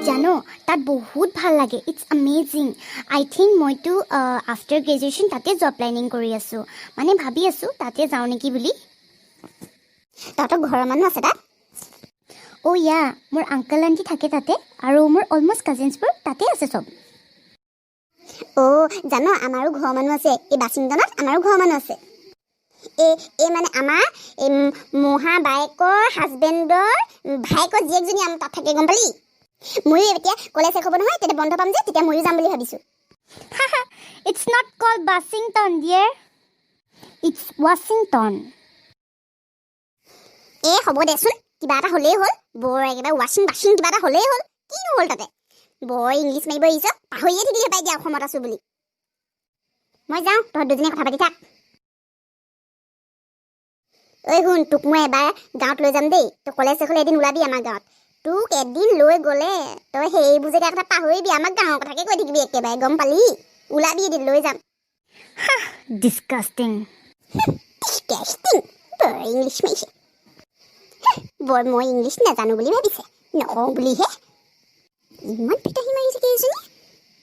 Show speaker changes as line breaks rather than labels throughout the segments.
জানো তাত বহুত ভাল লাগে ইটছ এমেজিং আই থিংক মইতো আফটাৰ গ্ৰেজুৱেশ্যন তাতে জব প্লেনিং কৰি আছোঁ মানে ভাবি আছোঁ তাতে যাওঁ নেকি বুলি
তহঁতৰ ঘৰৰ মানুহ আছে তাত
অ' ইয়া মোৰ আংকল আণ্টি থাকে তাতে আৰু মোৰ অলমষ্ট কাজিনছবোৰ তাতে আছে চব
জানো আমাৰো ঘৰৰ মানুহ আছে এই ৱাশ্বিংটনত আমাৰো ঘৰৰ মানুহ আছে এই মানে আমাৰ এই মহা বায়েকৰ হাজবেণ্ডৰ ভায়েকৰ জীয়েকজনী আমাৰ তাত থাকে গম পালি ময়ো এতিয়া কলেজ শেষ হ'ব নহয় তেতিয়া বন্ধ পাম যে তেতিয়া ময়ো যাম বুলি ভাবিছোঁ
it's not called Washington dear it's Washington
হ'ব দেচোন কিবা এটা হ'লেই হ'ল বৰ একেবাৰে ৱাশ্বিং কিবা এটা হ'লেই হ'ল কিনো হ'ল তাতে বৰ ইংলিছ মাৰিব আহিছ পাহৰিয়ে থাকিলে পাই দিয়া অসমত আছোঁ বুলি মই যাওঁ তহঁত দুজনীয়ে কথা পাতি থাক ঐ শুন তোক মই এবাৰ গাঁৱত লৈ যাম দেই তই কলেজ শেষ হ'লে এদিন ওলাবি আমাৰ গাঁৱত তোক এদিন লৈ গ'লে তই সেইবোৰ জেগাৰ কথা পাহৰিবি আমাক গাঁৱৰ কথাকে কৈ থাকিবি একেবাৰে গম পালি ওলাবি এদিন লৈ যাম
ডিছকাষ্টিং
বৰ ইংলিছ মাৰিছে বৰ মই ইংলিছ নাজানো বুলি ভাবিছে নকওঁ বুলিহে ইমান পিতাহী মাৰিছে কেইজনী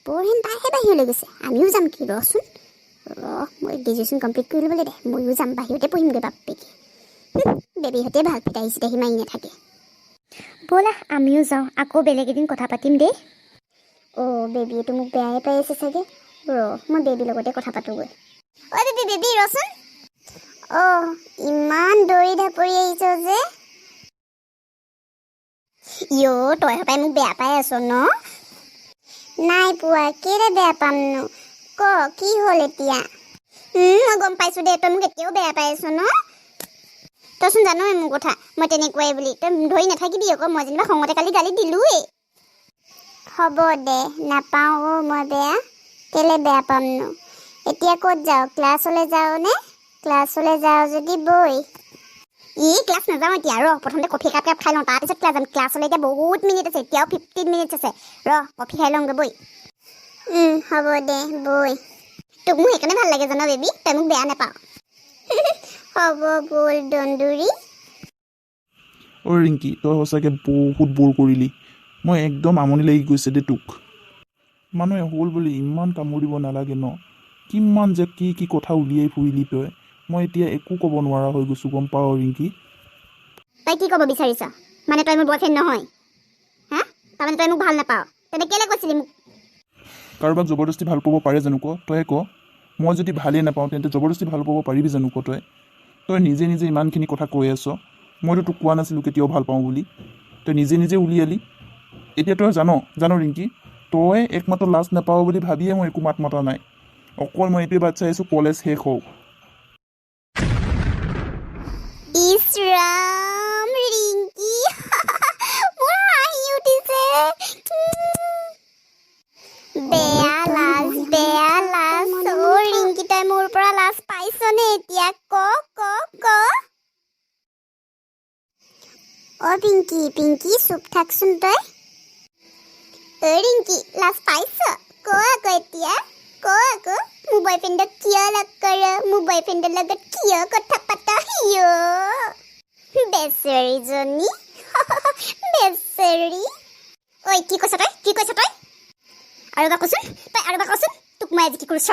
বৰ হেন তাইহে বাহিৰলৈ গৈছে আমিও যাম কি ৰচোন মই গ্ৰেজুৱেশ্যন কমপ্লিট কৰি ল'বলৈ দে ময়ো যাম বাহিৰতে পঢ়িমগৈ বাপেকে বেবীহঁতে ভাল পিতাহী মাৰি নাথাকে
ব'লা আমিও যাওঁ আকৌ বেলেগ এদিন কথা পাতিম দেই
বেবীয়েতো মোক বেয়াই পাই আছে চাগে মই বেবীৰ লগতে কথা পাতোগৈ বেবী ৰচোন ইমান দৌৰি ঢাপৰি আহিছ যে তই সপাই মোক বেয়া পাই আছ ন নাই পোৱা কেলে বেয়া পামনো ক কি হ'ল এতিয়া মই গম পাইছোঁ দে তই মোক এতিয়াও বেয়া পাই আছ ন তইচোন জানই মোৰ কথা মই তেনেকুৱাই বুলি তই ধৰি নাথাকিবি আকৌ মই যেনিবা খঙতে কালি গালি দিলোঁৱেই হ'ব দে নাপাওঁ মই বেয়া কেলে বেয়া পামনো এতিয়া ক'ত যাওঁ ক্লাছলৈ যাওঁনে ক্লাছলৈ যাওঁ যদি বৈ ক্লাছ নাযাওঁ এতিয়া প্ৰথমতে কফি একাপ খাই লওঁ তাৰপিছত ক্লাছ যাম ক্লাছলৈ এতিয়া বহুত মিনিট আছে এতিয়াও 15 মিনিটছ আছে কফি খাই লওঁগৈ বৈ হ'ব দে বৈ তোক মোৰ সেইকাৰণে ভাল লাগে জান বেবী তই মোক বেয়া নাপাওঁ হ'ব ব'ল দন্দুৰী
ৰিংকি তই সঁচাকৈ বহুত বৰ কৰিলি মই একদম আমনি লাগি গৈছে দে তোক মানুহে হ'ল বুলি ইমান কামুৰিব নালাগে ন কিমান যে কি কথা উলিয়াই ফুৰিলি তই মই এতিয়া একো ক'ব নোৱাৰা হৈ গৈছোঁ গম পাৱ ৰিংকি
তই কি ক'ব বিচাৰিছ মানে তই মোৰ বয়ফ্ৰেণ্ড নহয় তাৰমানে তই মোক ভাল নাপাৱ তেনে কেলে কৈছিলি মোক
কাৰোবাক জবৰদস্তি ভাল পাব পাৰে জানো তই ক মই যদি ভালেই নাপাওঁ তেন্তে জবৰদস্তি ভাল পাব পাৰিবি জানো তই নিজে ইমানখিনি কথা কৈ আছ মইতো তোক কোৱা নাছিলোঁ কেতিয়াও ভাল পাওঁ বুলি তই নিজে উলিয়ালি এতিয়া তই জান ৰিংকি তই একমাত্ৰ লাজ নাপাৱ বুলি ভাবিয়ে মই একো মাত মতা নাই অকল মই এইটোৱে বাট চাই আছোঁ কলেজ শেষ হওক
ইছৰাম ৰিংকি মোৰ হাঁহি উঠিছে বেয়া লাজ ৰিংকি তই মোৰ পৰা লাজ পাইছনে এতিয়া ক পিংকি চুপ থাকচোন তই ৰিংকি লাজ পাইছ ক আকৌ এতিয়া মোৰ বয়ফ্ৰেণ্ডক কিয় লগ কৰ মোৰ বয়ফ্ৰেণ্ডৰ লগত কিয় কথা পাত বেচেৰীজনী বেচেৰী কি কৈছ তই আৰু এবাৰ কচোন তোক মই আজি কি কৰিছ